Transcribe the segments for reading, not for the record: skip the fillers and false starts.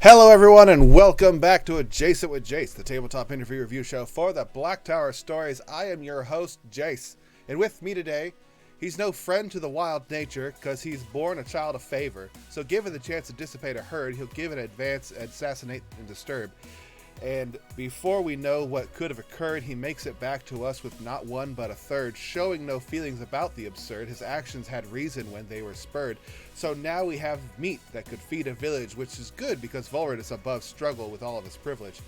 Hello everyone and welcome back to Jace with Jace, the tabletop interview review show for the Black Tower Stories. I am your host, Jace, and with me today, he's no friend to the wild nature because he's born a child of favor. So given the chance to dissipate a herd, he'll give an advance, assassinate, and disturb. And before we know what could have occurred, he makes it back to us with not one but a third, showing no feelings about the absurd. His actions had reason when they were spurred. So now we have meat that could feed a village, which is good because Volred is above struggle with all of his privilege.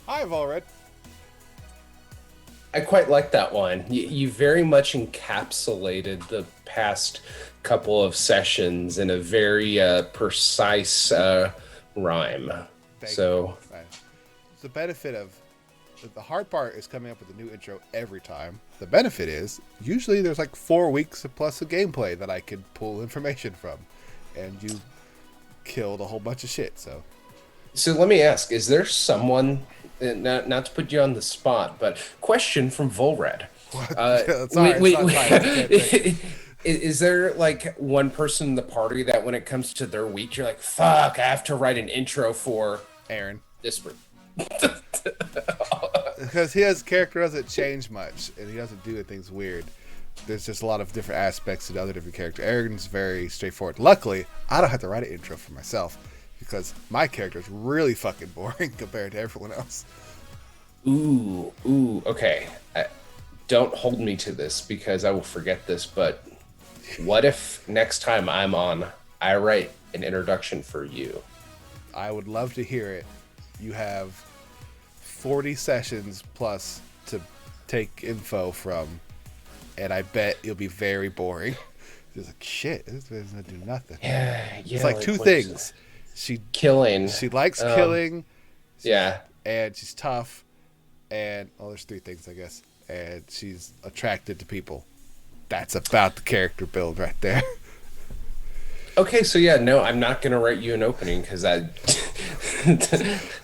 Hi, Volred. I quite like that one. You very much encapsulated the past couple of sessions in a very precise rhyme. The benefit of the hard part is coming up with a new intro every time. The benefit is usually there's like 4 weeks plus of gameplay that I could pull information from, and you killed a whole bunch of shit. So let me ask: is there someone, not to put you on the spot, but question from Volred? Is there like one person in the party that when it comes to their week, you're like, fuck, I have to write an intro for Aaron? This one. Because his character doesn't change much and he doesn't do things weird. There's just a lot of different aspects to the other different characters. Aaron's very straightforward. Luckily, I don't have to write an intro for myself because my character is really fucking boring compared to everyone else. Ooh, okay. Don't hold me to this because I will forget this, but what if next time I'm on, I write an introduction for you? I would love to hear it. You have 40 sessions plus to take info from, and I bet it'll be very boring. It's like, shit, this doesn't do nothing. Yeah. It's like two things. She likes killing. Yeah. And she's tough. And, there's three things, I guess. And she's attracted to people. That's about the character build right there. Okay, so yeah, no, I'm not going to write you an opening because I...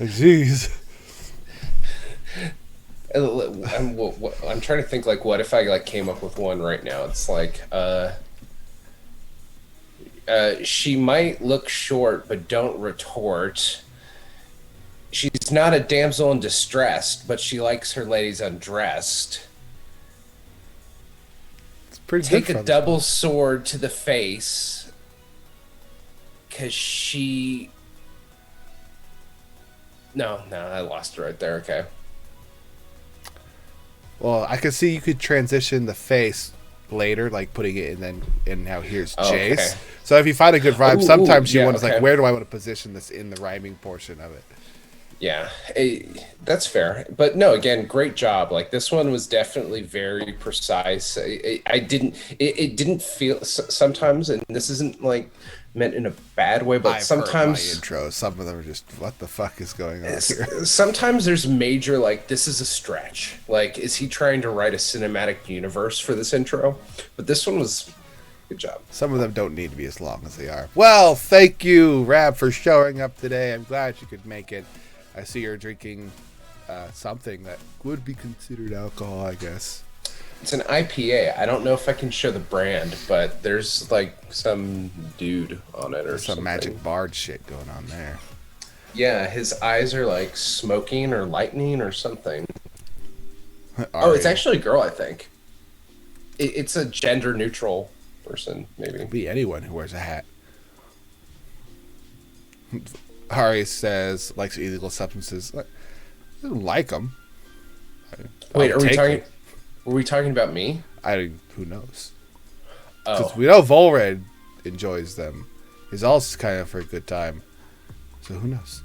Jeez. I'm trying to think, like, what if I, like, came up with one right now? It's like, she might look short, but don't retort. She's not a damsel in distress, but she likes her ladies undressed. It's pretty Take good a double sword to the face, because she... No, I lost it right there. Okay. Well, I could see you could transition the face later, like putting it and now here's Jace. Okay. So if you find a good vibe, sometimes you want to like, where do I want to position this in the rhyming portion of it? Yeah, that's fair. But no, again, great job. Like this one was definitely very precise. It didn't feel sometimes, and this isn't like meant in a bad way, but sometimes heard my intros, some of them are just, what the fuck is going on here? Sometimes there's major, like, this is a stretch. Like, is he trying to write a cinematic universe for this intro? But this one was good job. Some of them don't need to be as long as they are. Well, thank you, Raab, for showing up today. I'm glad you could make it. I see you're drinking something that would be considered alcohol, I guess. It's an IPA. I don't know if I can show the brand, but there's like some dude on it or some magic bard shit going on there. Yeah, his eyes are like smoking or lightning or something. It's actually a girl, I think. It's a gender neutral person, maybe. It'd be anyone who wears a hat. Ari says likes illegal substances. I don't like them. Wait, are we talking? Were we talking about me? Who knows? Because we know Volred enjoys them. He's also kind of for a good time. So who knows?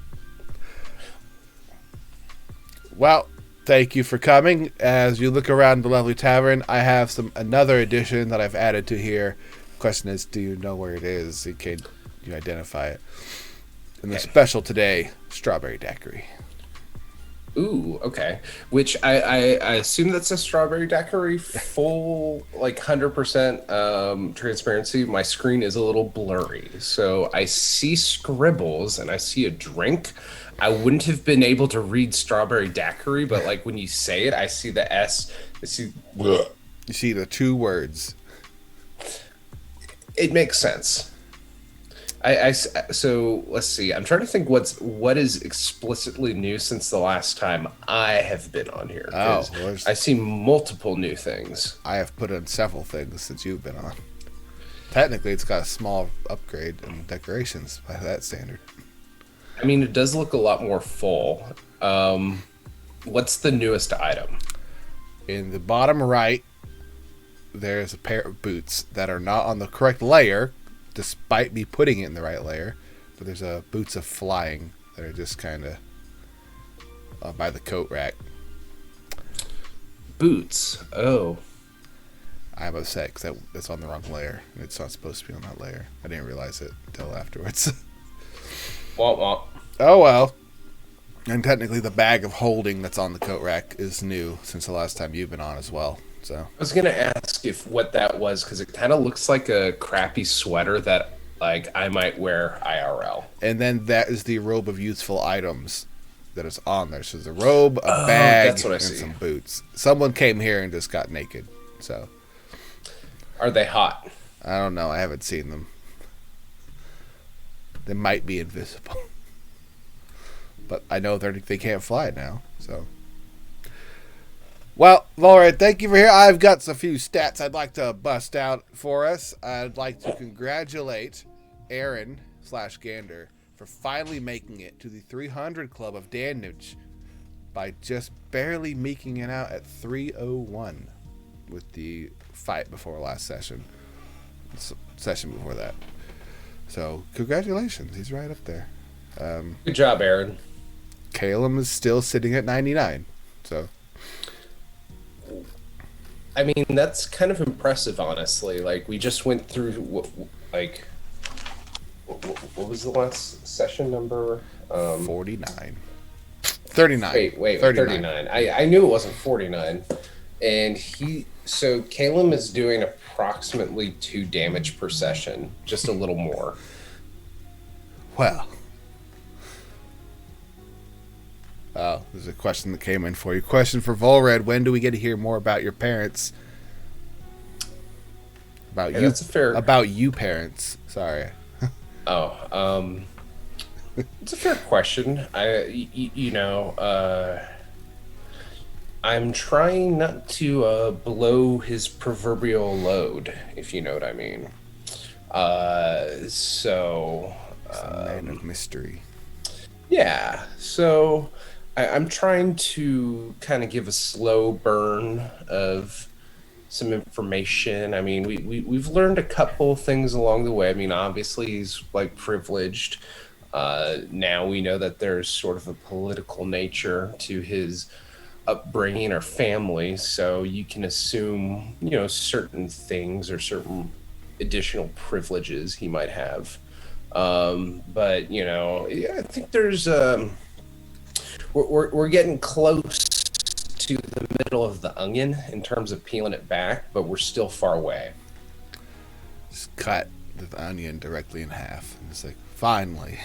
Well, thank you for coming. As you look around the lovely tavern, I have another addition that I've added to here. The question is, do you know where it is? Can you identify it? And the special today, strawberry daiquiri. Ooh, okay. Which I assume that's a strawberry daiquiri, full, like 100% transparency. My screen is a little blurry, so I see scribbles and I see a drink. I wouldn't have been able to read strawberry daiquiri, but like when you say it, I see the S. You see the two words. It makes sense. So let's see. I'm trying to think what is explicitly new since the last time I have been on here. I see multiple new things. I have put in several things since you've been on. Technically, it's got a small upgrade in decorations by that standard. I mean, it does look a lot more full. What's the newest item? In the bottom right, there's a pair of boots that are not on the correct layer, despite me putting it in the right layer, but there's boots of flying that are just kind of by the coat rack. Boots. Oh. I'm upset because that's on the wrong layer. It's not supposed to be on that layer. I didn't realize it until afterwards. Womp womp. Oh well. And technically the bag of holding that's on the coat rack is new since the last time you've been on as well. So I was gonna ask what that was, because it kind of looks like a crappy sweater that like I might wear IRL. And then that is the robe of useful items that is on there. So there's a robe, a bag, and some boots. Someone came here and just got naked. So are they hot? I don't know. I haven't seen them. They might be invisible, but I know they can't fly now. So. Well, Volred, thank you for here. I've got a few stats I'd like to bust out for us. I'd like to congratulate Aaron/Gander for finally making it to the 300 Club of damage by just barely making it out at 301 with the fight before last session. Session before that. So, congratulations. He's right up there. Good job, Aaron. Calum is still sitting at 99. So, I mean, that's kind of impressive, honestly. Like, we just went through, what was the last session number? 49. 39. Wait, 39. I knew it wasn't 49. And so Calum is doing approximately 2 damage per session, just a little more. Well. Oh, there's a question that came in for you. Question for Volred. When do we get to hear more about your parents? About you. That's a fair... About you parents. Sorry. It's a fair question. I'm trying not to blow his proverbial load, if you know what I mean. It's a man of mystery. Yeah, so I'm trying to kind of give a slow burn of some information. I mean, we've learned a couple things along the way. I mean, obviously he's like privileged. Now we know that there's sort of a political nature to his upbringing or family, so you can assume, certain things or certain additional privileges he might have. But I think there's we're getting close to the middle of the onion in terms of peeling it back, but we're still far away. Just cut the onion directly in half. And it's like, finally.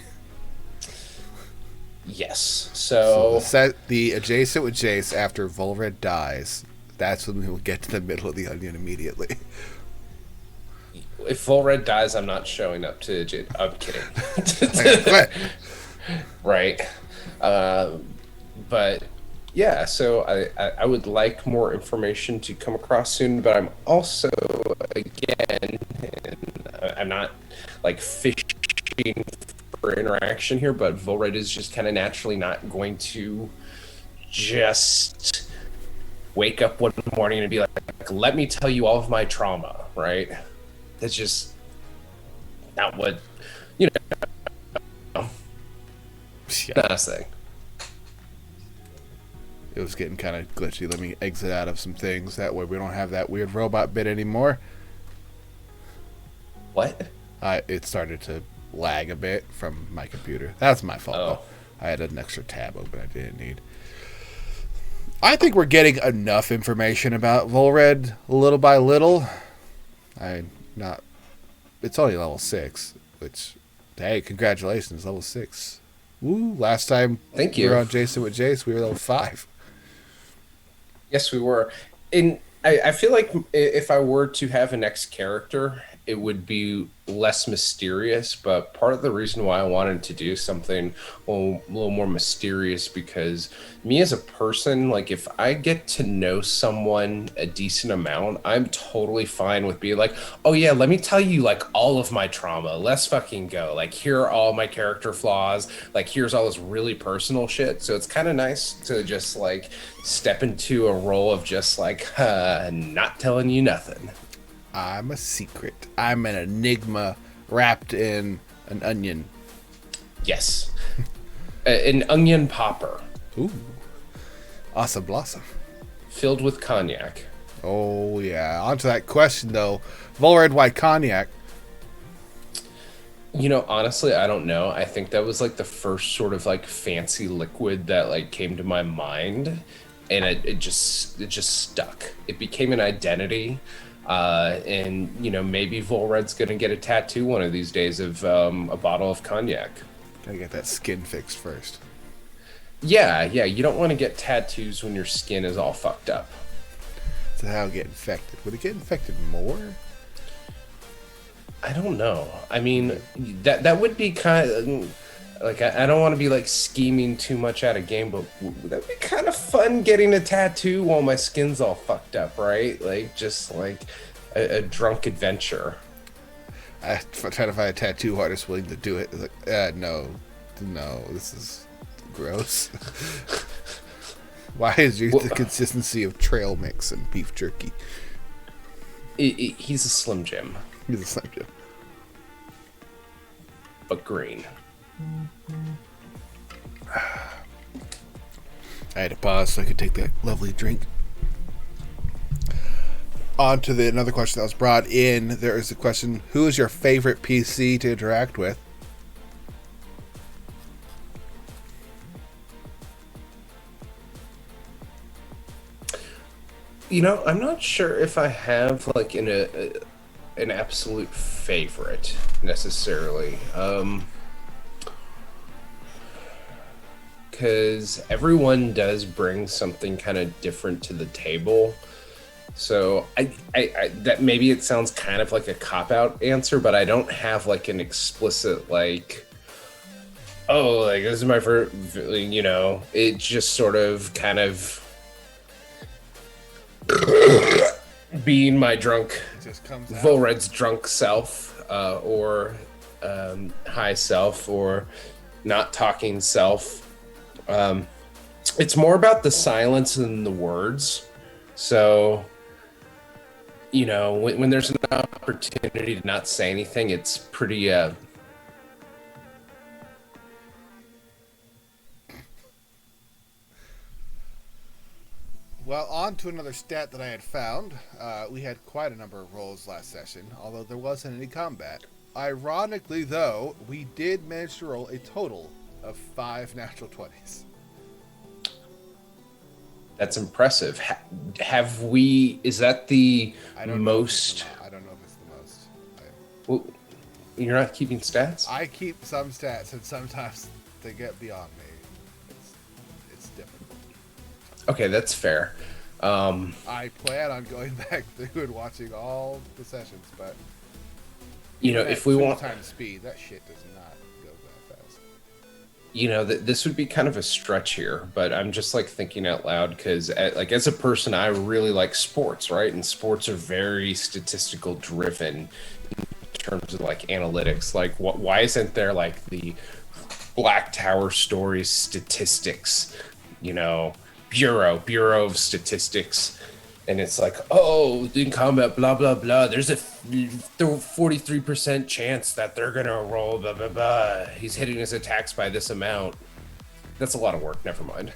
Yes. So the adjacent with Jace after Volred dies, that's when we will get to the middle of the onion immediately. If Volred dies, I'm not showing up to I'm kidding. Right. But yeah, so I would like more information to come across soon, but I'm also, again, I'm not like fishing for interaction here, but Volred is just kind of naturally not going to just wake up one morning and be like, let me tell you all of my trauma, right? That's just not what, not a thing. It was getting kind of glitchy. Let me exit out of some things. That way we don't have that weird robot bit anymore. What? It started to lag a bit from my computer. That's my fault, though. I had an extra tab open I didn't need. I think we're getting enough information about Volred little by little. It's only level 6, which, hey, congratulations, level 6. Woo, last time Thank we you. were on Jason with Jace, we were level 5. Yes, we were. And I feel like if I were to have a next character, it would be less mysterious. But part of the reason why I wanted to do something a little more mysterious, because me as a person, like if I get to know someone a decent amount, I'm totally fine with being like, oh yeah, let me tell you like all of my trauma. Let's fucking go. Like here are all my character flaws. Like here's all this really personal shit. So it's kind of nice to just like step into a role of just like not telling you nothing. I'm a secret. I'm an enigma wrapped in an onion. Yes. An onion popper. Ooh. Awesome blossom. Filled with cognac. Oh, yeah. On to that question, though. Volred, why cognac? Honestly, I don't know. I think that was like the first sort of like fancy liquid that like came to my mind, and it just stuck. It became an identity. And maybe Volred's gonna get a tattoo one of these days of a bottle of cognac. Gotta get that skin fixed first. Yeah, you don't want to get tattoos when your skin is all fucked up. So how it get infected? Would it get infected more? I don't know. I mean, that would be kind of like, I don't want to be like scheming too much out of game, but that'd be kind of fun getting a tattoo while my skin's all fucked up, right? Like just like a drunk adventure. I'm trying to find a tattoo artist willing to do it. It's like, no, this is gross. Why is yours the consistency of trail mix and beef jerky? He's a Slim Jim. He's a Slim Jim. But green. I had to pause so I could take that lovely drink. On to another question that was brought in. There is a question: who is your favorite PC to interact with? I'm not sure if I have like an absolute favorite necessarily. Because everyone does bring something kind of different to the table. So I that maybe it sounds kind of like a cop-out answer, but I don't have like an explicit like, oh, like this is my first, it just sort of kind of being my drunk, Volred's drunk self, or high self, or not talking self. It's more about the silence than the words. So, when there's an opportunity to not say anything, it's pretty. Well, on to another stat that I had found. We had quite a number of rolls last session, although there wasn't any combat. Ironically, though, we did manage to roll a total of 5 natural 20s. That's impressive. Have we? Is that the most? I don't know if it's the most. Well, you're not keeping stats? I keep some stats, and sometimes they get beyond me. It's difficult. Okay, that's fair. I plan on going back through and watching all the sessions, but if we want time speed, that shit does not go that fast. This would be kind of a stretch here, but I'm just like thinking out loud because, as a person, I really like sports, right? And sports are very statistical driven in terms of like analytics. Like, why isn't there like the Black Tower Stories statistics? Bureau of Statistics, and it's like, oh, in combat, blah blah blah. There's a 43% chance that they're gonna roll, blah blah blah. He's hitting his attacks by this amount. That's a lot of work. Never mind.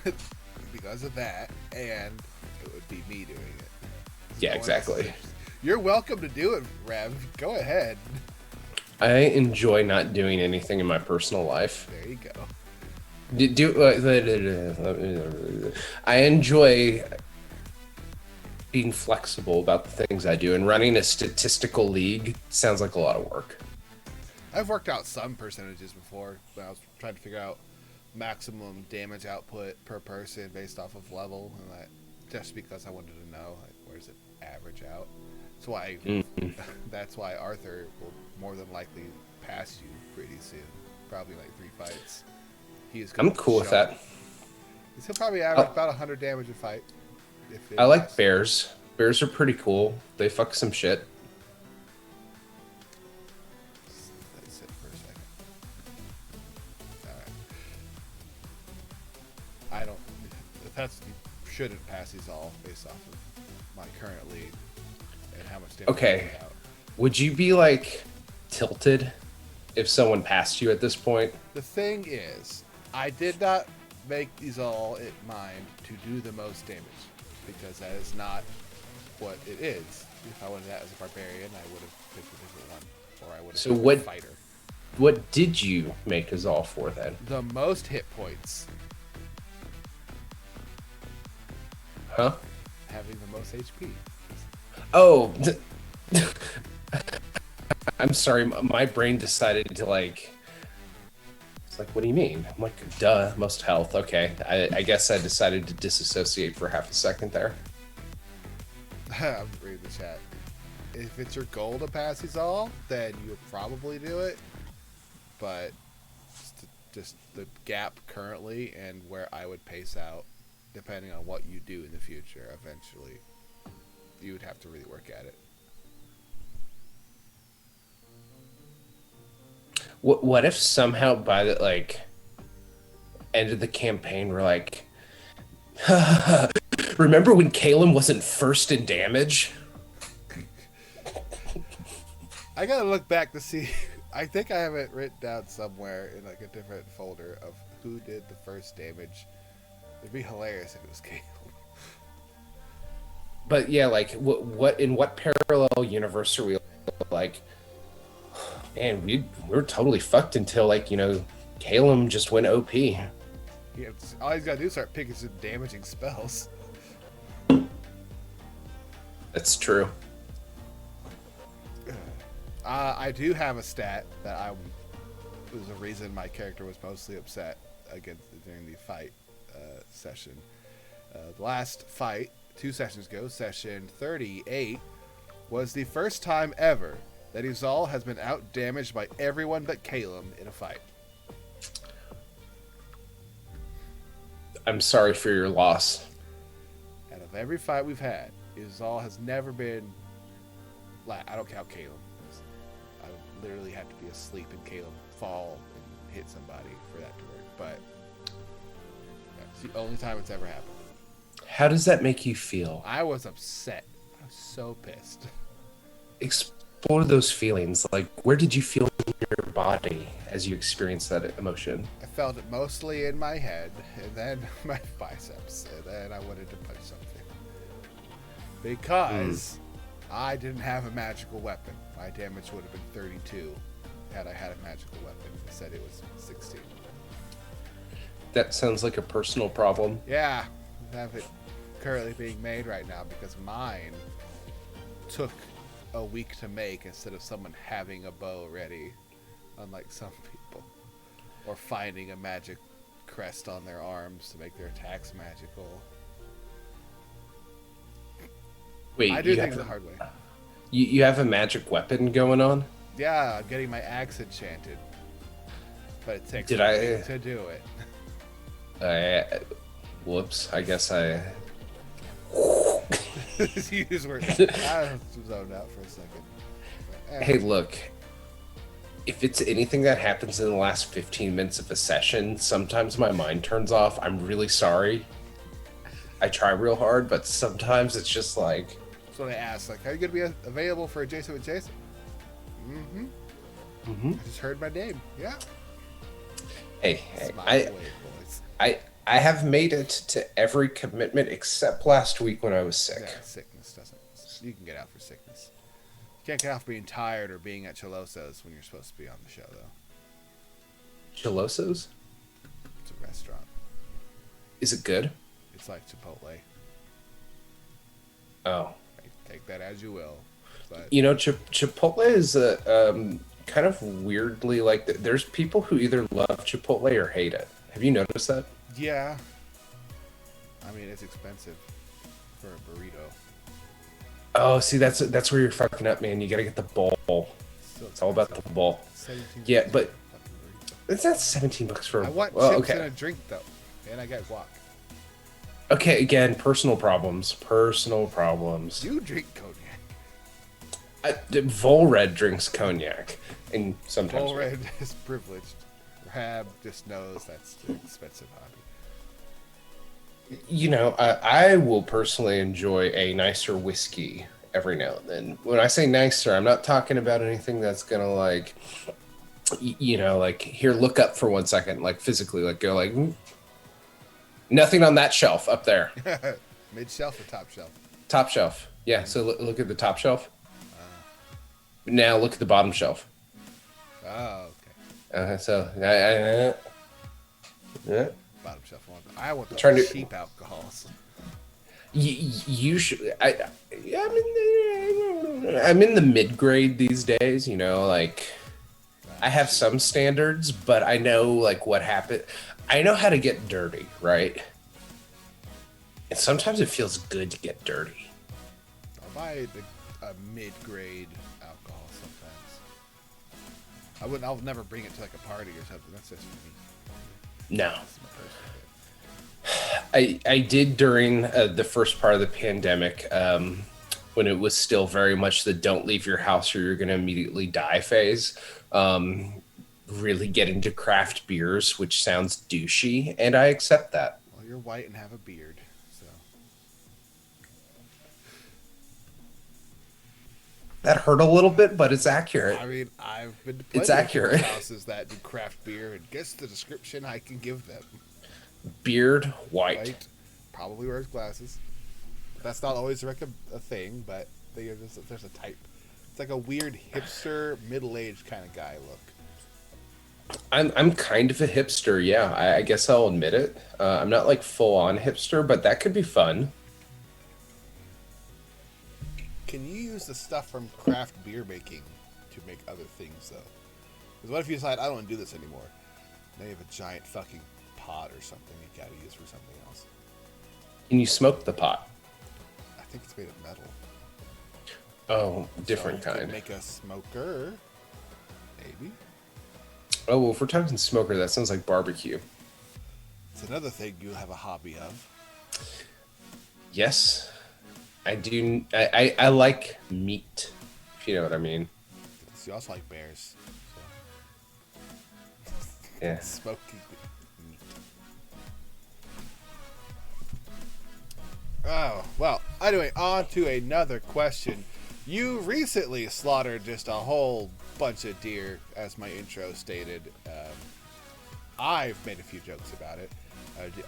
Because of that, and it would be me doing it. Yeah, exactly. You're welcome to do it, Raab. Go ahead. I enjoy not doing anything in my personal life. There you go. I enjoy being flexible about the things I do, and running a statistical league sounds like a lot of work. I've worked out some percentages before when I was trying to figure out maximum damage output per person based off of level, and just because I wanted to know where does it average out. That's why Arthur will more than likely pass you pretty soon, probably like 3 fights. I'm cool with that. He'll probably average about 100 damage a fight. I like bears. Bears are pretty cool. They fuck some shit. Let it sit for a second. Alright. You shouldn't pass these all based off of my current lead and how much damage Okay. I put out. Would you be like tilted if someone passed you at this point? The thing is, I did not make these all in mind to do the most damage, because that is not what it is. If I wanted that as a barbarian, I would have picked a different one, or I would have picked a fighter. What did you make us all for then? The most hit points. Huh? Having the most HP. Oh, I'm sorry. My brain decided to like. It's like, what do you mean? I'm like, duh, most health. Okay, I guess I decided to disassociate for half a second there. I'm reading the chat. If it's your goal to pass these all, then you would probably do it. But just the gap currently and where I would pace out, depending on what you do in the future, eventually, you would have to really work at it. What if somehow by the end of the campaign we're like, remember when Caleb wasn't first in damage? I gotta look back to see. I think I have it written down somewhere in like a different folder of who did the first damage It'd be hilarious if it was Caleb. But yeah, like what in what parallel universe are we like? Man, we're totally fucked until like Caleb just went OP. All he's gotta do is start picking some damaging spells. That's true. I do have a stat that was the reason my character was mostly upset during the fight session. The last fight, 2 sessions ago, session 38, was the first time ever that Izal has been out-damaged by everyone but Caleb in a fight. I'm sorry for your loss. Out of every fight we've had, Izal has never been... I don't count Caleb. I literally had to be asleep and Caleb fall and hit somebody for that to work. But it's the only time it's ever happened. How does that make you feel? I was upset. I was so pissed. Explore those feelings. Like, where did you feel in your body as you experienced that emotion? I felt it mostly in my head, and then my biceps, and then I wanted to punch something. Because I didn't have a magical weapon. My damage would have been 32 had I had a magical weapon. Instead, it was 16. That sounds like a personal problem. Yeah, I have it currently being made right now because mine took a week to make instead of someone having a bow ready, unlike some people, or finding a magic crest on their arms to make their attacks magical. Wait, I do things the hard way. You have a magic weapon going on? Yeah, I'm getting my axe enchanted, but it takes a week to do it. Whoops, I guess I... You just were... I zoned out for a second. Hey, look. If it's anything that happens in the last 15 minutes of a session, sometimes my mind turns off. I'm really sorry. I try real hard, but sometimes it's just like... So they asked, like, are you going to be available for a Jason with Jason? Mm-hmm. Mm-hmm. I just heard my name. Yeah. Hey, I have made it to every commitment except last week when I was sick. Yeah, sickness doesn't... You can get out for sickness. You can't get out for being tired or being at Choloso's when you're supposed to be on the show, though. Choloso's? It's a restaurant. Is it good? It's like Chipotle. Oh. Take that as you will. But... Chipotle is kind of weirdly like... There's people who either love Chipotle or hate it. Have you noticed that? Yeah. I mean, it's expensive for a burrito. Oh, see, that's where you're fucking up, man. You gotta get the bowl. It's all about the bowl. Yeah, but it's not $17 for. I want chips and a drink though, and I got guac. Okay, again, personal problems. Personal problems. You drink cognac. Volred drinks cognac, and sometimes Volred is privileged. Raab just knows that's an expensive hobby. I will personally enjoy a nicer whiskey every now and then. When I say nicer, I'm not talking about anything that's gonna like, like here, look up for 1 second, like physically, like go like, nothing on that shelf up there. Mid shelf or top shelf? Top shelf. Yeah. So look at the top shelf. Now look at the bottom shelf. Oh, okay. Yeah. Bottom shelf. I want the cheap alcohols. You should. I'm in the mid grade these days. Like I have some standards, but I know like what happened. I know how to get dirty, right? And sometimes it feels good to get dirty. I'll buy a mid grade alcohol sometimes. I'll never bring it to like a party or something. That's just for me. No. I did during the first part of the pandemic, when it was still very much the don't leave your house or you're going to immediately die phase, really get into craft beers, which sounds douchey, and I accept that. Well, you're white and have a beard, so. That hurt a little bit, but it's accurate. I mean, I've been to it's accurate. Houses that do craft beer, and guess the description I can give them. Beard white. White. Probably wears glasses. That's not always a thing, but there's a type. It's like a weird hipster, middle-aged kind of guy look. I'm kind of a hipster, yeah. I guess I'll admit it. I'm not like full on hipster, but that could be fun. Can you use the stuff from craft beer making to make other things, though? Because what if you decide, I don't want to do this anymore? Now you have a giant fucking pot or something you gotta use for something else. Can you smoke the pot? I think it's made of metal. Oh, different So you kind. could make a smoker, maybe. Oh, well, if we're talking smoker, that sounds like barbecue. It's another thing you have a hobby of. Yes, I do. I like meat, if you know what I mean. So you also like bears. So. Yeah. Smoking meat. Oh, well, anyway, on to another question. You recently slaughtered just a whole bunch of deer, as my intro stated. I've made a few jokes about it.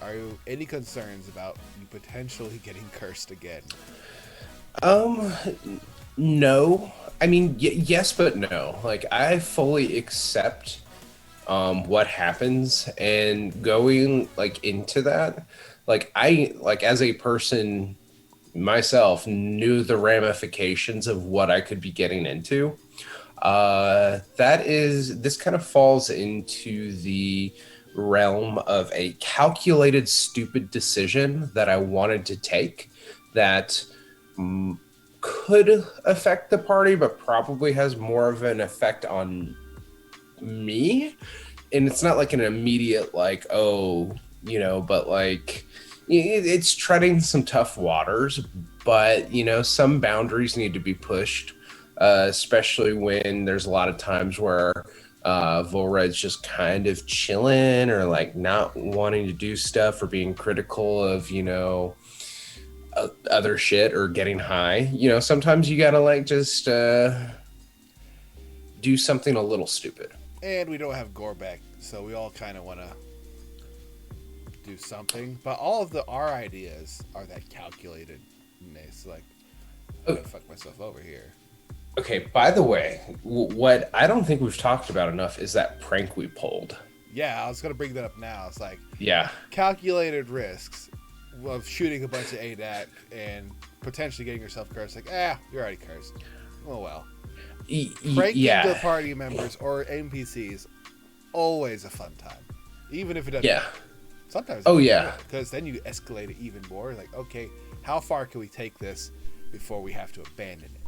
Are you any concerns about you potentially getting cursed again? No. I mean, yes, but no. Like, I fully accept what happens, and going like into that, like I like as a person myself knew the ramifications of what I could be getting into. This kind of falls into the realm of a calculated, stupid decision that I wanted to take that could affect the party, but probably has more of an effect on me. And it's not like an immediate, like, oh, but like it's treading some tough waters, but some boundaries need to be pushed, especially when there's a lot of times where Volred's just kind of chilling or like not wanting to do stuff or being critical of other shit or getting high. Sometimes you gotta like just do something a little stupid. And we don't have Gorbeck, so we all kind of want to do something. But all of our ideas are that calculatedness. Like, I'm gonna fuck myself over here. Okay, by the way, what I don't think we've talked about enough is that prank we pulled. Yeah, I was gonna bring that up now. It's like, yeah, calculated risks of shooting a bunch of ADAC and potentially getting yourself cursed. Like, you're already cursed. Oh well. Pranking the party members or NPCs, always a fun time, even if it doesn't. Yeah. Sometimes. Oh yeah. Because then you escalate it even more. Like, okay, how far can we take this before we have to abandon it?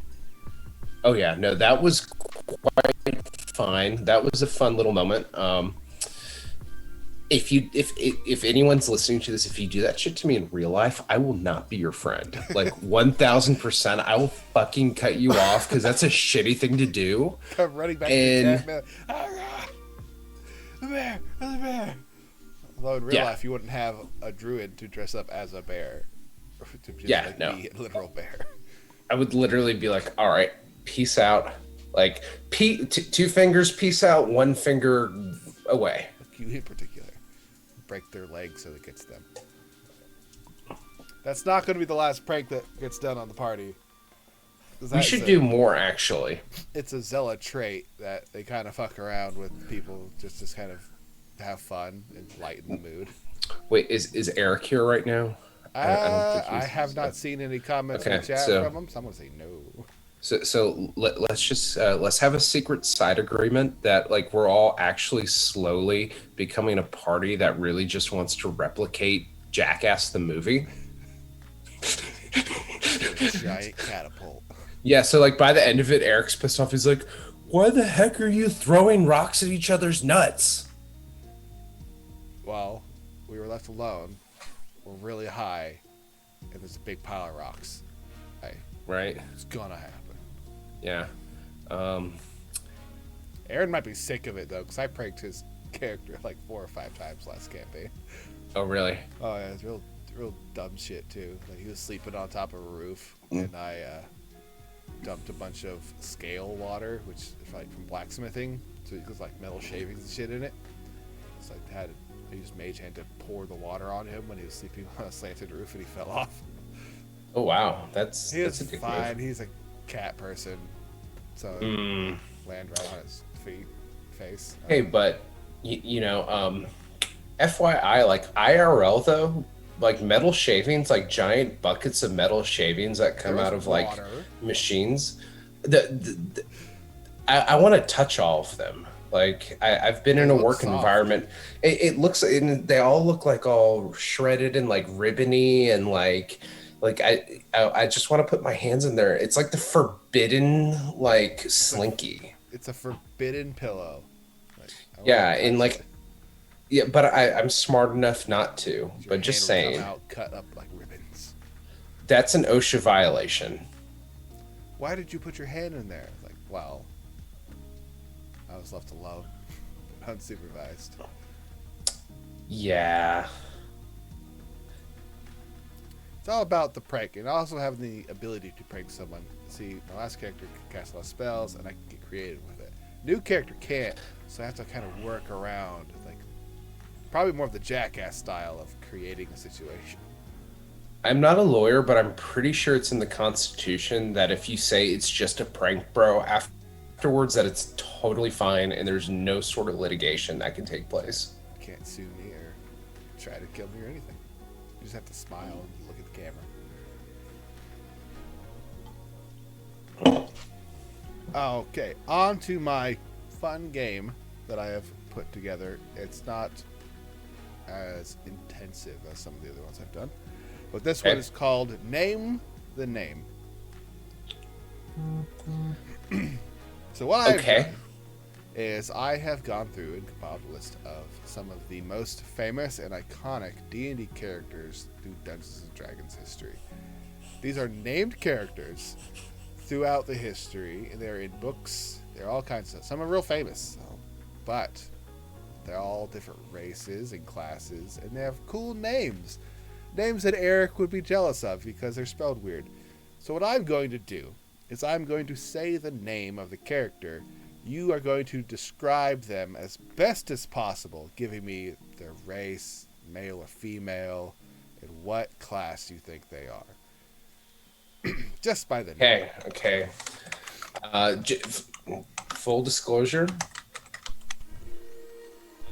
Oh yeah. No, that was quite fine. That was a fun little moment. If anyone's listening to this, if you do that shit to me in real life, I will not be your friend. Like 1000%, I will fucking cut you off because that's a shitty thing to do. Come running back to the cat, man. The bear, the bear. Although in real life, you wouldn't have a druid to dress up as a bear, to just be a literal bear. I would literally be like, all right, peace out. Like two fingers, peace out. One finger away. You in particular. Break their leg so it gets them. That's not going to be the last prank that gets done on the party. We should do more, actually. It's a Zella trait that they kind of fuck around with people just to kind of have fun and lighten the mood. Wait, is Eric here right now? I have not seen any comments in the chat from him, so I'm going to say no. So let's have a secret side agreement that like we're all actually slowly becoming a party that really just wants to replicate Jackass the movie. Giant catapult. Yeah, so like by the end of it, Eric's pissed off. He's like, "Why the heck are you throwing rocks at each other's nuts?" Well, we were left alone. We're really high, and there's a big pile of rocks. Right? It's gonna happen. Yeah. Aaron might be sick of it though, because I pranked his character like 4 or 5 times last campaign. Oh really? Oh yeah, it's real dumb shit too. Like he was sleeping on top of a roof, and I dumped a bunch of scale water, which is like from blacksmithing, so it was like metal shavings and shit in it. So I had He just mage hand to pour the water on him when he was sleeping on a slanted roof and he fell off. Oh wow, that's He was a dick fine. move. He's a cat person, so Mm. land right on his face. Hey, but FYI, like IRL though, like metal shavings, like giant buckets of metal shavings that come There was out of water. like machines. I want to touch all of them. Like I've been in a look work soft. environment. It looks, and they all look like all shredded and like ribbony and like I just want to put my hands in there. It's like the forbidden like slinky. It's a forbidden pillow. Like, I won't Yeah, touch and like it. yeah, but I'm smart enough not to. Your But just hand will saying, come out cut up like ribbons. that's an OSHA violation. Why did you put your hand in there? Like, well, I was left alone, unsupervised. Yeah. It's all about the prank, and also having the ability to prank someone. See, my last character can cast a lot of spells, and I can get creative with it. New character can't, so I have to kind of work around, like, probably more of the jackass style of creating a situation. I'm not a lawyer, but I'm pretty sure it's in the Constitution that if you say it's just a prank, bro, afterwards that it's totally fine and there's no sort of litigation that can take place. You can't sue me or try to kill me or anything. You just have to smile and look at the camera. Okay, on to my fun game that I have put together. It's not as intensive as some of the other ones I've done, but this one is called Name the Name. So what I've done is I have gone through and compiled a list of some of the most famous and iconic D&D characters through Dungeons & Dragons history. These are named characters throughout the history. They're in books. They're all kinds of stuff. Some are real famous, but they're all different races and classes, and they have cool names. Names that Eric would be jealous of because they're spelled weird. So what I'm going to do is I'm going to say the name of the character. You are going to describe them as best as possible, giving me their race, male or female, and what class you think they are. Just by the name. Okay. Full disclosure,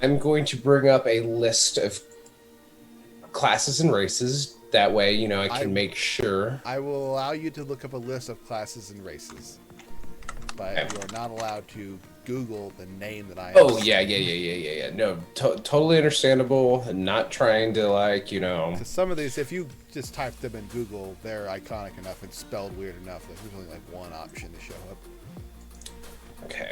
I'm going to bring up a list of classes and races. That way, I can make sure. I will allow you to look up a list of classes and races, but you are not allowed to Google the name that I have. Oh, yeah. No, totally understandable. Not trying to, Because some of these, if you just type them in Google, they're iconic enough and spelled weird enough that there's only one option to show up. Okay.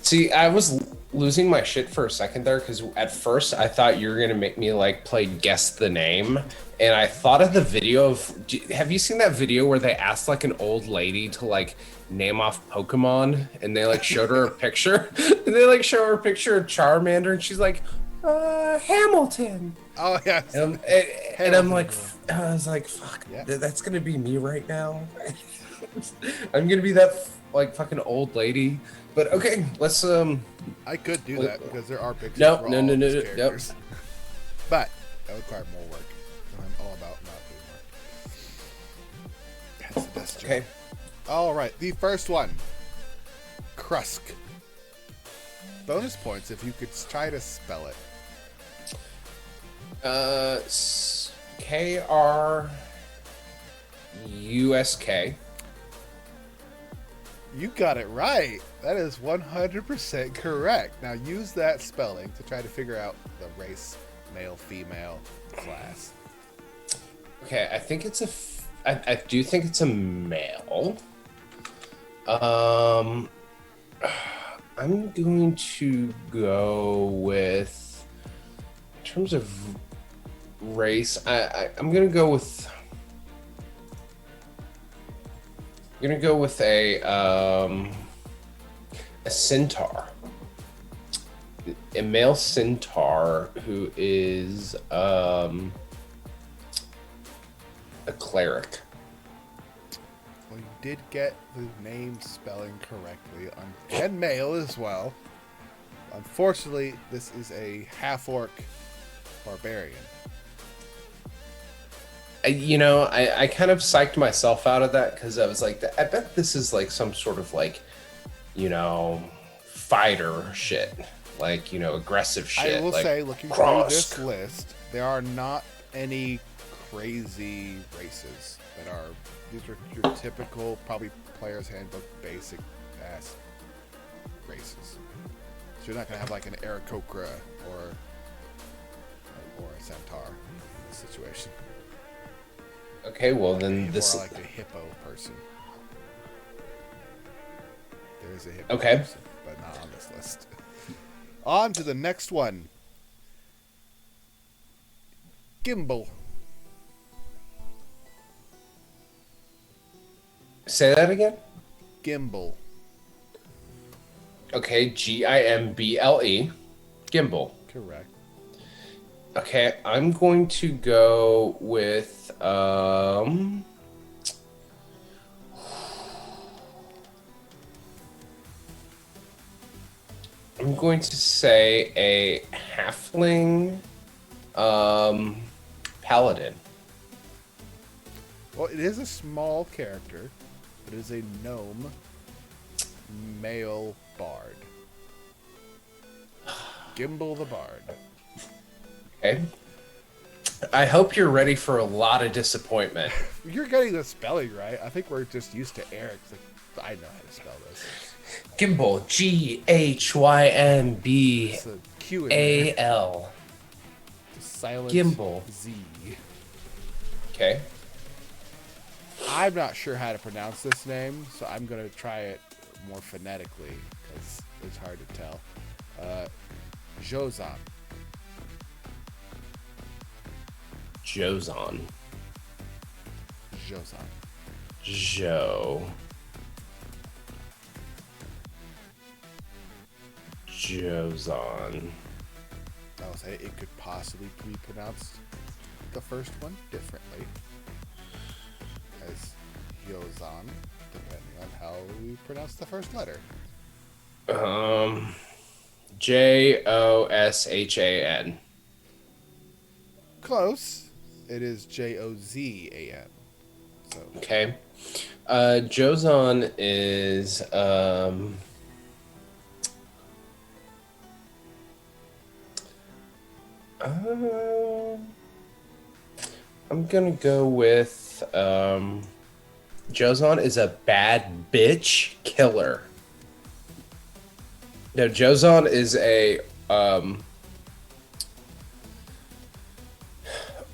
See, I was losing my shit for a second there because at first I thought you were going to make me play guess the name. And I thought of the video of, have you seen that video where they asked an old lady to name off Pokemon and they showed her a picture and they show her a picture of Charmander and she's like, Hamilton. Oh, yeah. And I'm like, I was like, fuck, yeah. That's going to be me right now. I'm going to be that fucking old lady. But okay, let's I could do that because there are pictures. No. But that would require more work. And I'm all about not doing work. That's the best job. Okay. All right, the first one, Krusk. Bonus points if you could try to spell it. Krusk. You got it right. That is 100% correct. Now use that spelling to try to figure out the race, male, female, class. Okay, I think it's I do think it's a male. I'm going to go with, in terms of race, I'm gonna go with. I'm gonna go with a centaur, a male centaur who is a cleric. Well, you did get the name spelling correctly, and male as well. Unfortunately, this is a half-orc barbarian. I kind of psyched myself out of that because I was like, I bet this is like some sort of like, fighter shit, like, aggressive shit. I will like say, looking cross. through this list, there are not any crazy races that are. These are your typical, probably player's handbook, basic ass races. So you're not gonna have like an Aarakocra or a Centaur in this situation. Okay, well then this. Or like a hippo person. There is a hippo Okay. person, but not on this list. On to the next one. Gimbal. Say that again. Gimbal. Okay, Gimble. Gimbal. Correct. Okay, I'm going to go with I'm going to say a halfling paladin. Well, it is a small character. It is a gnome male bard. Gimbal the Bard. Okay. I hope you're ready for a lot of disappointment. You're getting the spelling right. I think we're just used to Eric's. Like, I know how to spell this. Gimbal, Ghymbal. It's a Q in there. Al. Silent Gimbal. Z. Okay. I'm not sure how to pronounce this name, so I'm going to try it more phonetically because it's hard to tell. Jozan. Jozon. Jozan. Joe. Jozon. I will say it could possibly be pronounced the first one differently as Jozan, depending on how we pronounce the first letter. Joshan. Close. It is Jozan. So Okay. Jozon is I'm gonna go with Jozon is a bad bitch killer. No, Jozon is a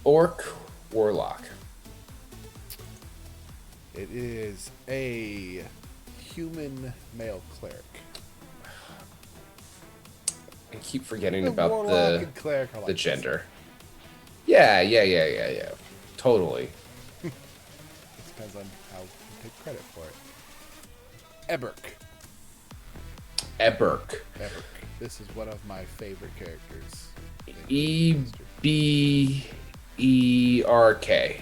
orc warlock. it is a human male cleric. I keep forgetting The about warlock and cleric are like the gender. Yeah. Totally. It depends on how you take credit for it. Eberk. Eberk. This is one of my favorite characters. Eberk.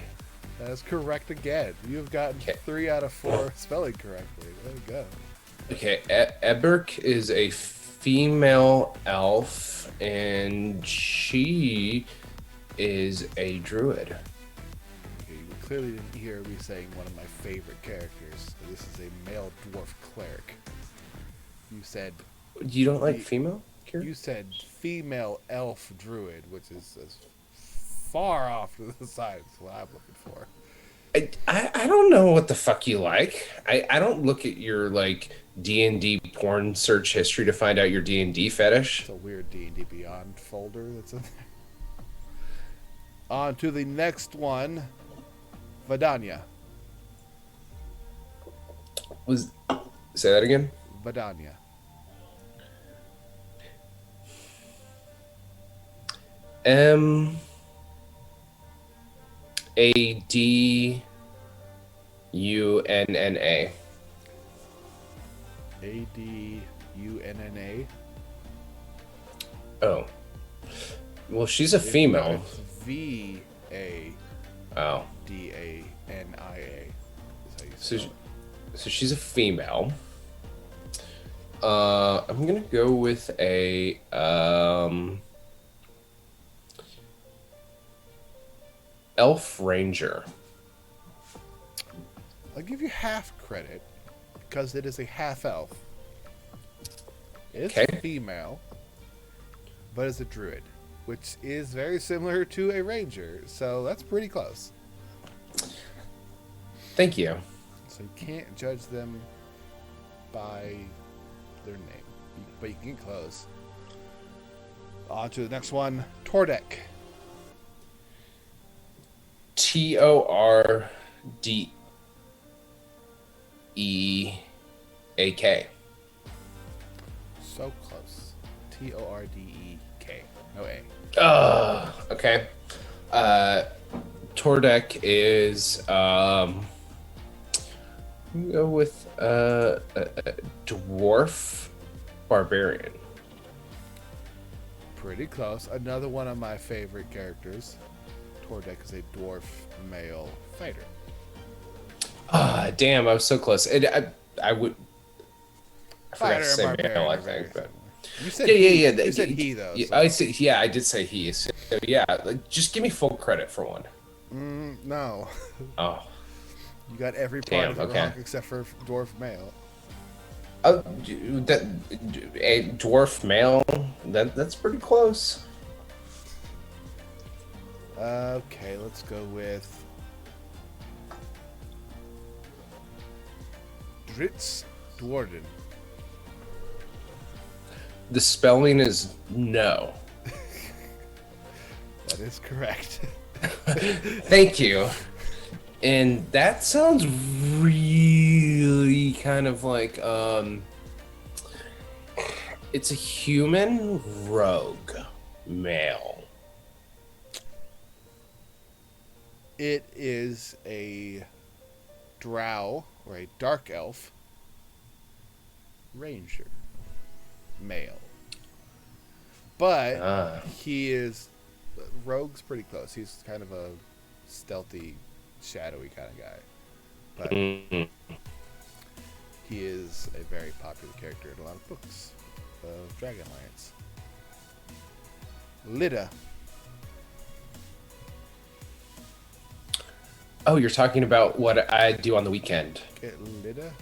That is correct again. You have gotten 3 out of 4 spelling correctly. There you go. Okay, Eberk is a female elf, and she is a druid. Okay, you clearly didn't hear me saying one of my favorite characters. This is a male dwarf cleric. You said You don't like female characters? you said female elf druid, which is as far off to the side as what I'm looking for. I don't know what the fuck you like. I don't look at your like D&D porn search history to find out your D&D fetish. It's a weird D&D Beyond folder that's in there. On to the next one. Vidania. Say that again? Vidania. Aduunna. Aduunna. Oh. Well, she's a female. It's VADANIA. Oh. Is how you spell it. So she's a female. I'm gonna go with a elf ranger. I'll give you half credit because it is a half elf. It's Okay. female, but it's a druid, which is very similar to a ranger. So that's pretty close. Thank you. So you can't judge them by their name, but you can get close. On to the next one, Tordek. Tordeek. So close. Tordek. No A. Okay. Tordek is go with a dwarf barbarian. Pretty close. Another one of my favorite characters. Tordek is a dwarf male fighter. Damn, I was so close. I would. I forgot to say male, I think, but You said yeah. You said he though. Yeah, So. I did say he. So yeah, like, just give me full credit for one. No. Oh, You got every part damn. of it Okay. wrong except for dwarf male. That a dwarf male. That's pretty close. Okay, let's go with Dritz Dwarden. The spelling is no. That is correct. Thank you. And that sounds really kind of like it's a human rogue male. It is a drow or a dark elf ranger male. But he is rogue's pretty close. He's kind of a stealthy, shadowy kind of guy. But he is a very popular character in a lot of books of Dragonlance. Lida. Oh, you're talking about what I do on the weekend. Get Lida.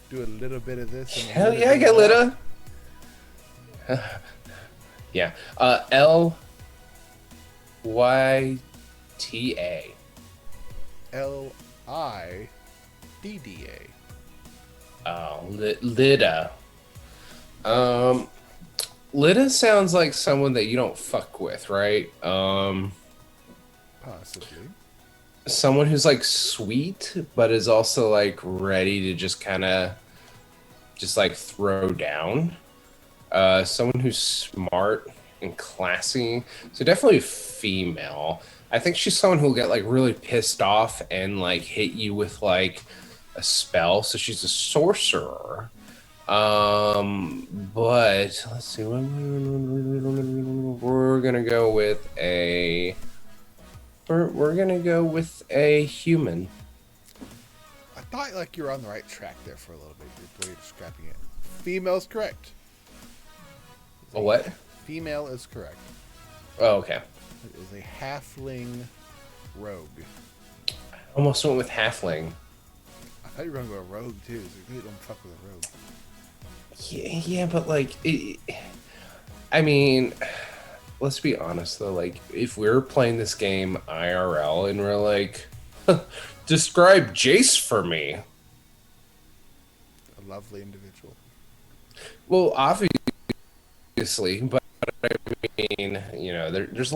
Do a little bit of this. And a Hell little yeah, I bit get of that. Lida. Yeah. Lyta. Lidda. Oh, Lida. Lida sounds like someone that you don't fuck with, right? Possibly. Someone who's like sweet, but is also like ready to just kind of just like throw down. Someone who's smart and classy. So definitely female. I think she's someone who'll get like really pissed off and like hit you with like a spell. So she's a sorcerer. But let's see. We're gonna go with a. We're gonna go with a human. I thought like you were on the right track there for a little bit before you're scrapping it. Female's correct. A what? Female is correct. Oh, okay. It is a halfling rogue. Almost went with halfling. I thought you were going to go rogue too. So you really don't fuck with a rogue. Yeah, but like, I mean, let's be honest though. Like, if we're playing this game IRL and we're like, describe Jace for me. A lovely individual. Well, obviously, but I mean, you know, there's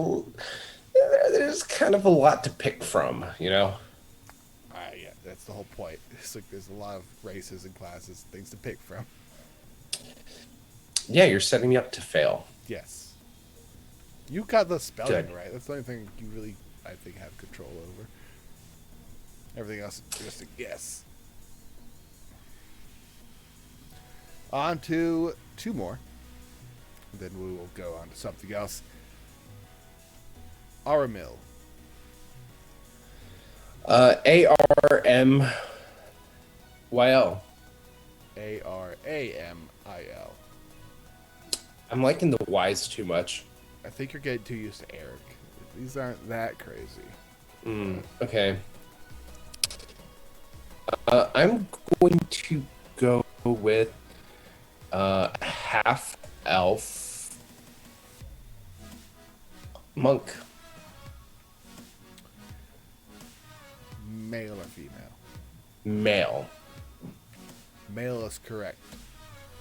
kind of a lot to pick from, you know. Yeah, that's the whole point. It's like there's a lot of races and classes, things to pick from. Yeah, you're setting me up to fail. Yes. You got the spelling Good. right. That's the only thing you really, I think, have control over. Everything else is just a guess. On to two more. Then we will go on to something else. Aramil. ARMYL. ARAMIL. I-L. I'm liking the Y's too much. I think you're getting too used to Eric. These aren't that crazy. Okay. I'm going to go with half elf monk. Male or female? Male. Male is correct.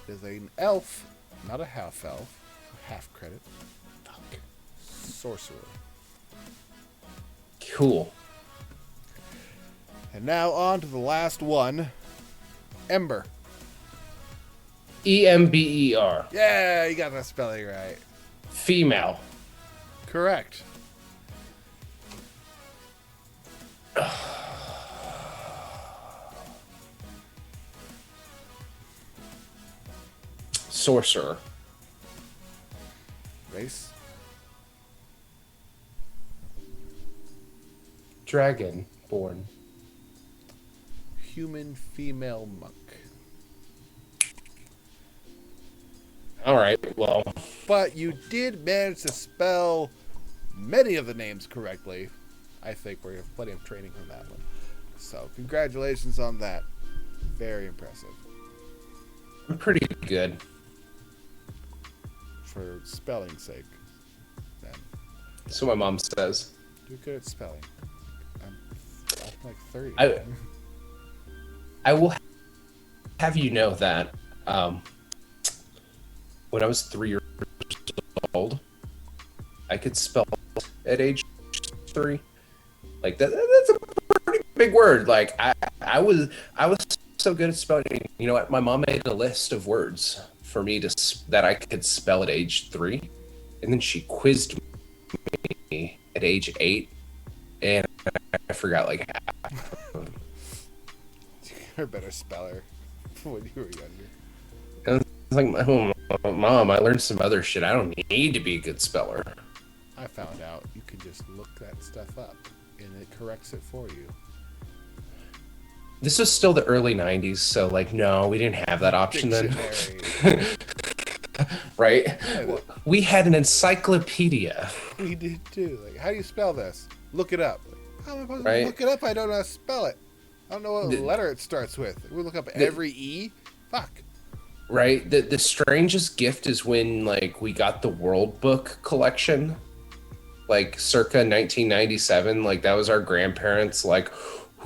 Is an elf, not a half elf. Half credit. Fuck. Sorcerer. Cool. And now on to the last one. Ember. Ember. Yeah, you got that spelling right. Female. Correct. Sorcerer. Race. Dragon born. Human female monk. All right, well. But you did manage to spell many of the names correctly. I think we have plenty of training on that one. So congratulations on that. Very impressive. I'm pretty good. For spelling's sake. Then So my mom says. you're good at spelling. I'm like 30. I will have you know that when I was 3 years old, I could spell at age 3. Like that's a pretty big word. Like I was so good at spelling. You know what? My mom made a list of words for me that I could spell at age 3, and then she quizzed me at age 8, and I forgot like half. You're a better speller when you were younger. And it's like, oh, Mom, I learned some other shit. I don't need to be a good speller. I found out you can just look that stuff up and it corrects it for you. This was still the early 90s, so like, no, we didn't have that option then. Right? We had an encyclopedia. We did too. Like, how do you spell this? Look it up. How am I supposed Right? to look it up? I don't know how to spell it. I don't know what letter it starts with. We look up every E? Fuck. Right? The strangest gift is when like we got the World Book collection, like circa 1997. Like that was our grandparents like,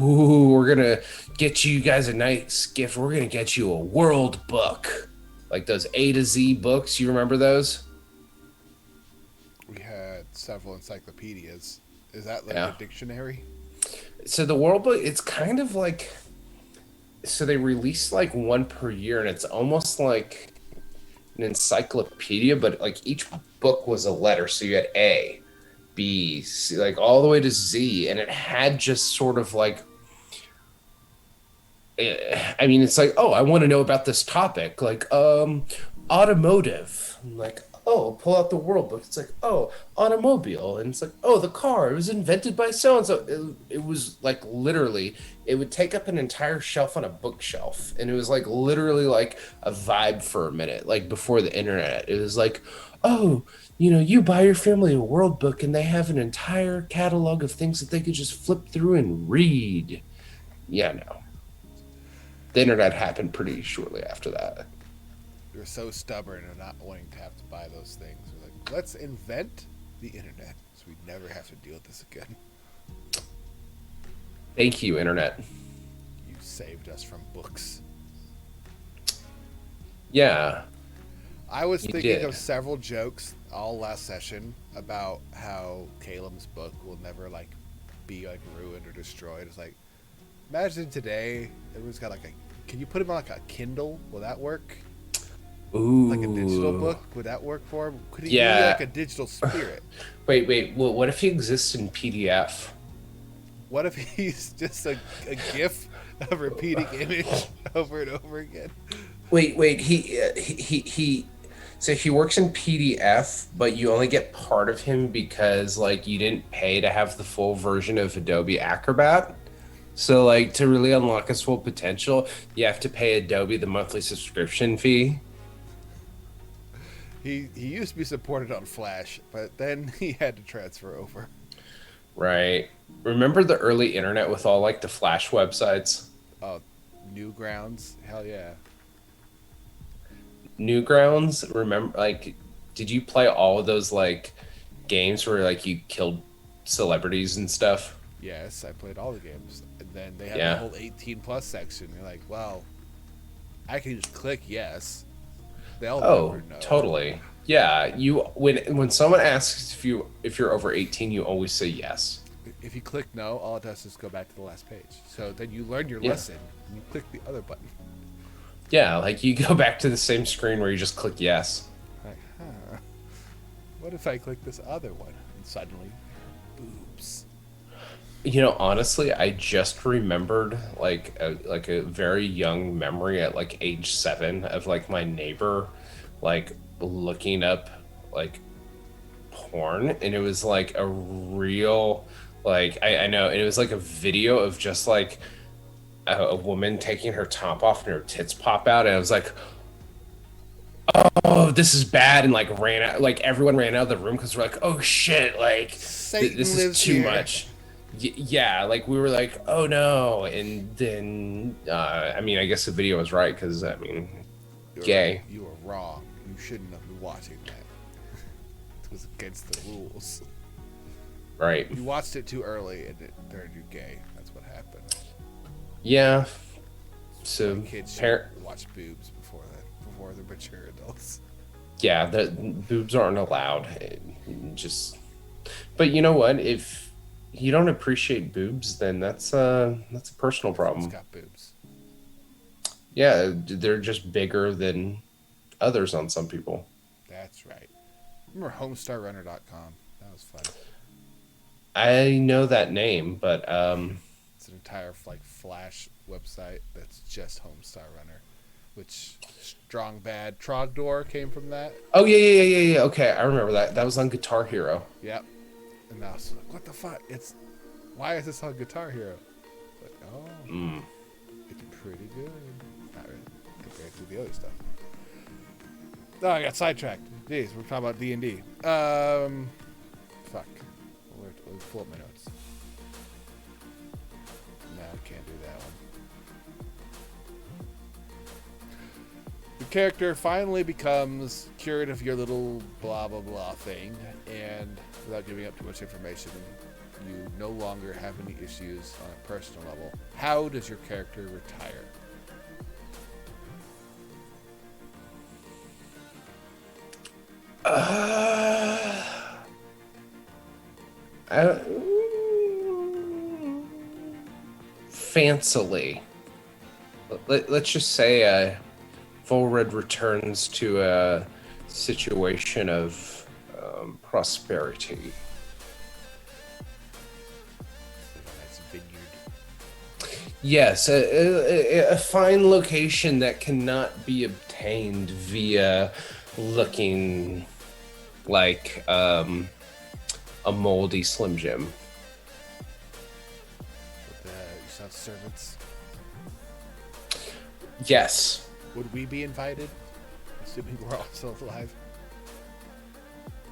ooh, we're gonna get you guys a nice gift. We're gonna get you a World Book. Like those A to Z books. You remember those? We had several encyclopedias. Is that like a dictionary? So the World Book, it's kind of like, so they release like one per year, and it's almost like an encyclopedia, but like each book was a letter. So you had A, B, C, like all the way to Z, and it had just sort of like, I mean, it's like, oh, I want to know about this topic, like automotive. I'm like, oh, pull out the World Book. It's like, oh, automobile. And it's like, oh, the car. It was invented by so-and-so. It was like literally, it would take up an entire shelf on a bookshelf. And it was like literally like a vibe for a minute, like before the internet. It was like, oh, you know, you buy your family a World Book and they have an entire catalog of things that they could just flip through and read. Yeah, no. The internet happened pretty shortly after that. You're so stubborn and not wanting to have to buy those things. We're like, let's invent the internet so we never have to deal with this again. Thank you, internet. You saved us from books. Yeah. I was thinking of several jokes all last session about how Caleb's book will never like be like ruined or destroyed. It's like, imagine today everyone's got like a, can you put him on like a Kindle? Will that work? Ooh. Like a digital book? Would that work for him? Could he be like a digital spirit? Wait. Well, what if he exists in PDF? What if he's just a GIF of repeating image over and over again? Wait. He. So he works in PDF, but you only get part of him because like you didn't pay to have the full version of Adobe Acrobat. So like to really unlock his full potential, you have to pay Adobe the monthly subscription fee. He used to be supported on Flash, but then he had to transfer over. Right. Remember the early internet with all like the Flash websites? Oh, Newgrounds, hell yeah. Newgrounds, remember like did you play all of those like games where like you killed celebrities and stuff? Yes, I played all the games, and then they had the Yeah. whole 18 plus section. You're like, well, I can just click yes. They'll Oh, never know. totally. Yeah, you when someone asks if you're over 18, you always say yes. If you click no, all it does is go back to the last page. So then you learn your Yeah. lesson, and you click the other button. Yeah, like you go back to the same screen where you just click yes. Like, what if I click this other one? And suddenly, boobs. You know, honestly, I just remembered like a very young memory at like age 7 of like my neighbor like looking up like porn, and it was like a real like I know, and it was like a video of just like a woman taking her top off and her tits pop out, and I was like, oh, this is bad, and like ran out, like everyone ran out of the room because we're like, oh shit, like Satan this is lives too here. much. Yeah, like we were like, oh no, and then I mean, I guess the video was right because I mean, gay. You were wrong. You shouldn't have been watching that. It was against the rules. Right. You watched it too early and it turned you gay. That's what happened. Yeah. So Kids should watch boobs before they're mature adults. yeah, the boobs aren't allowed. Just, but you know what? If you don't appreciate boobs, then that's a personal problem. It's got boobs. Yeah, they're just bigger than others on some people. That's right. Remember HomestarRunner.com? That was fun. I know that name, but It's an entire like Flash website that's just Homestar Runner, which Strong Bad Trogdor came from that. oh yeah. Okay, I remember that. That was on Guitar Hero. Yep. And I was like, what the fuck? Why is this on Guitar Hero? Like, oh, it's pretty good. Not really compared to the other stuff. Oh, I got sidetracked. Jeez, we're talking about D&D. Fuck. Let me pull up my notes. No, I can't do that one. The character finally becomes cured of your little blah blah blah thing, and without giving up too much information, you no longer have any issues on a personal level. How does your character retire? Fancily. Let's just say Volred returns to a situation of prosperity. That's vineyard. Yes, a fine location that cannot be obtained via looking like a moldy Slim Jim. With you saw servants. Yes. Would we be invited? Assuming we're all still alive.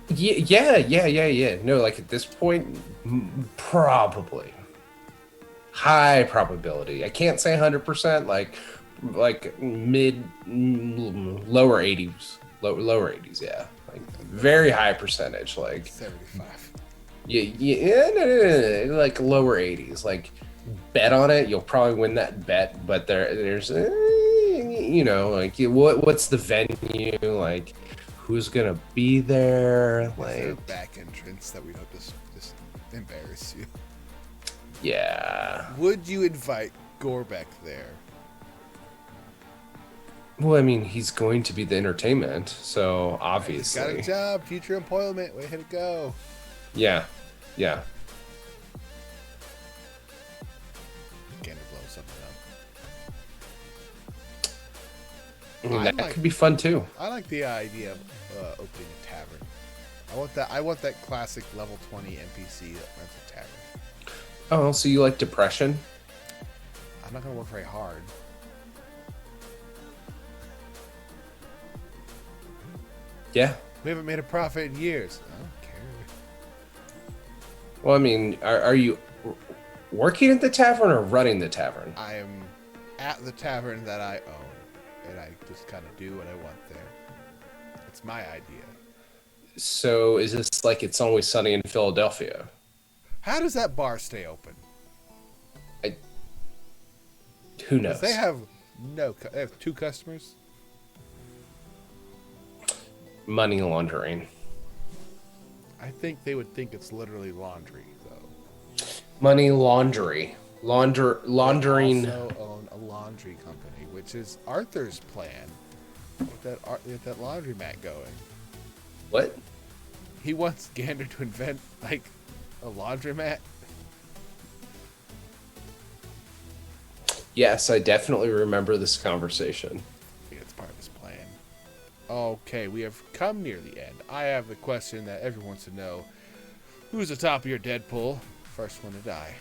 Yeah. No, like at this point, probably. High probability. I can't say 100%, like mid, lower 80s. Lower 80s, yeah. Like very high percentage, like 75. no, like lower 80s. Like bet on it, you'll probably win that bet, but there's you know, like what's the venue, like who's gonna be there, Is there a like back entrance that we don't just embarrass you? yeah. Would you invite Gorbeck there? Well, I mean, he's going to be the entertainment, so He's obviously. got a job, future employment. Way to go. Yeah. Can blow something up. I mean, that could be fun too. I like the idea of opening a tavern. I want that classic level 20 NPC that runs a tavern. Oh, so you like depression? I'm not gonna work very hard. Yeah. We haven't made a profit in years. I don't care. Well, I mean, are you working at the tavern or running the tavern? I am at the tavern that I own, and I just kind of do what I want there. It's my idea. So is this like It's Always Sunny in Philadelphia? How does that bar stay open? Who knows? They have they have 2 customers. Money laundering. I think they would think it's literally laundry, though. Money laundering. Laundering. They also own a laundry company, which is Arthur's plan with that laundromat going. What? He wants Gander to invent like a laundromat. Yes, I definitely remember this conversation. I think it's part of his plan. Okay, we have come near the end. I have the question that everyone wants to know. Who's the top of your Deadpool? First one to die.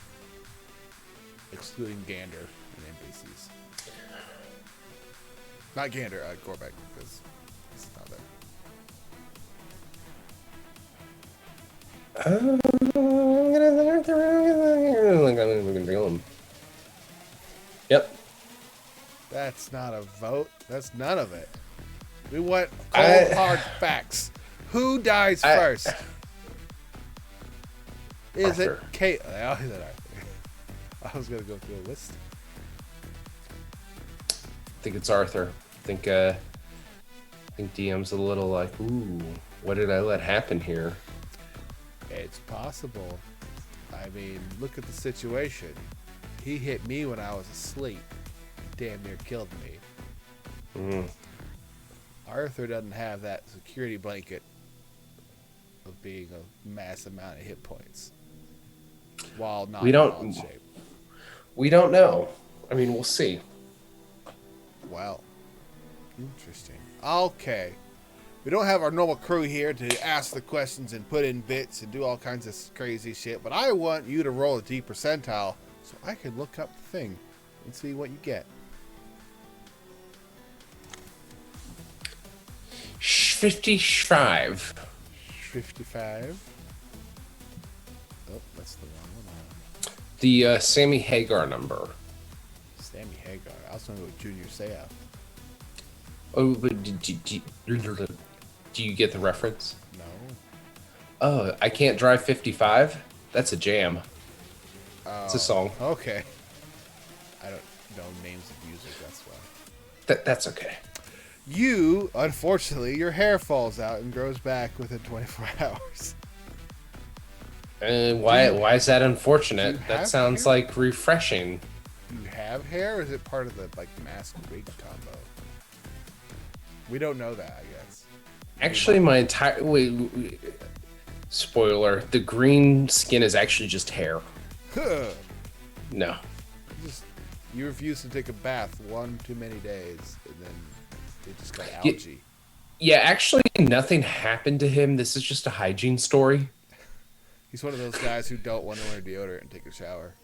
Excluding Gander and NPCs. Not Gander, Gorbeck, because he's not I'm gonna Yep. That's not a vote. That's none of it. We want cold, hard facts. Who dies first? Is Arthur. it Kate? I said Arthur. I was going to go through a list. I think it's Arthur. I think DM's a little like, ooh, what did I let happen here? It's possible. I mean, look at the situation. He hit me when I was asleep. Damn near killed me. Arthur doesn't have that security blanket of being a mass amount of hit points while not in shape. We don't know. I mean, we'll see. Well, interesting. Okay. We don't have our normal crew here to ask the questions and put in bits and do all kinds of crazy shit, but I want you to roll a D percentile so I can look up the thing and see what you get. 55. 55. Oh, that's the wrong one. The Sammy Hagar number. Sammy Hagar. I was going to go with Junior Seau. Oh, but do you get the reference? No. Oh, I Can't Drive 55? That's a jam. It's a song. Okay. I don't know names of music, that's why. That's okay. You, unfortunately, your hair falls out and grows back within 24 hours. And why is that unfortunate? That sounds hair? like refreshing. Do you have hair, or is it part of the mask wig combo? We don't know that, I guess. Actually, my entire spoiler: the green skin is actually just hair. No. You refuse to take a bath one too many days, and then it just got algae. Yeah, actually, nothing happened to him. This is just a hygiene story. He's one of those guys who don't want to wear deodorant and take a shower.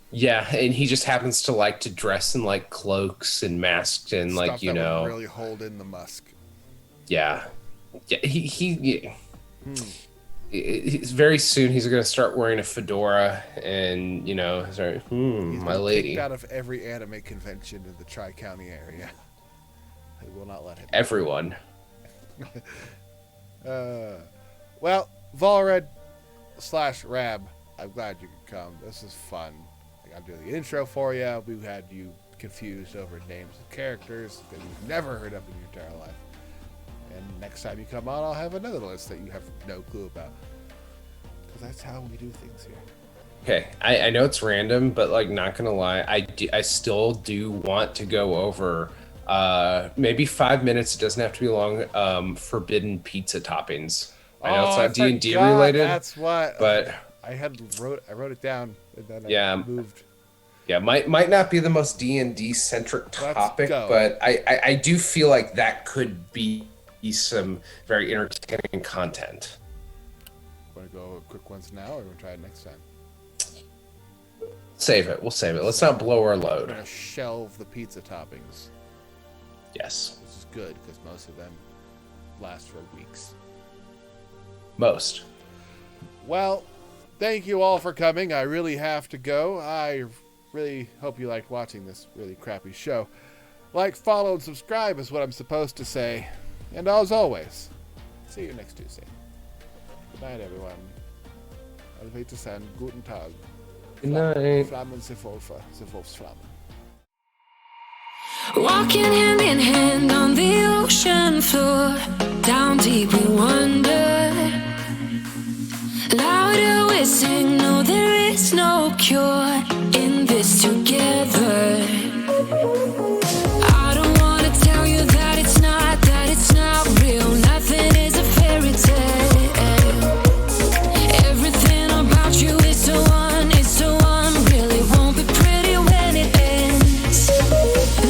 Yeah, and he just happens to like to dress in like cloaks and masks and Stuff like that would really hold in the musk. Yeah, very soon he's gonna start wearing a fedora and sorry, my lady. Kicked out of every anime convention in the Tri-County area. They will not let him. Everyone. Well, Volred / Raab, I'm glad you could come. This is fun. I'm doing the intro for you. We had you confused over names of characters that you've never heard of in your entire life. And next time you come on, I'll have another list that you have no clue about. Because that's how we do things here. Okay, I know it's random, but like, not gonna lie, I still do want to go over maybe 5 minutes. It doesn't have to be long. Forbidden pizza toppings. I know it's not D&D related. That's what. But I wrote it down and then I moved. Yeah, might not be the most D&D centric topic, but I do feel like that could be some very entertaining content. Want to go quick ones now, or want to try it next time? Save it. We'll save it. Let's not blow our load. We're gonna shelve the pizza toppings. Yes. Which is good because most of them last for weeks. Most. Well, thank you all for coming. I really have to go. I really hope you liked watching this really crappy show. Like, follow, and subscribe is what I'm supposed to say. And as always, see you next Tuesday. Good night, everyone. Auf Wiedersehen. Guten Tag. Good night. Flammen se Wolfe, se Wolfsflammen. Walking hand in hand on the ocean floor, down deep we wander. Louder we sing, no there is no cure in this together. I don't wanna tell you that it's not real. Nothing is a fairy tale. Everything about you is so really won't be pretty when it ends.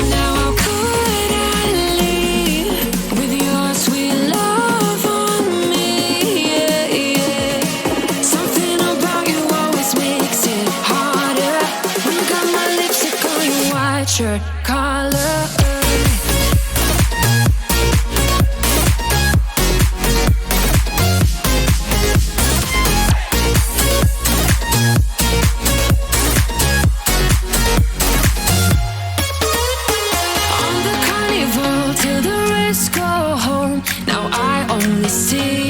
Now how could I leave with your sweet love on me? Yeah, yeah. Something about you always makes it harder. When you got my lipstick on your white shirt collar. Till the rest go home. Now I only see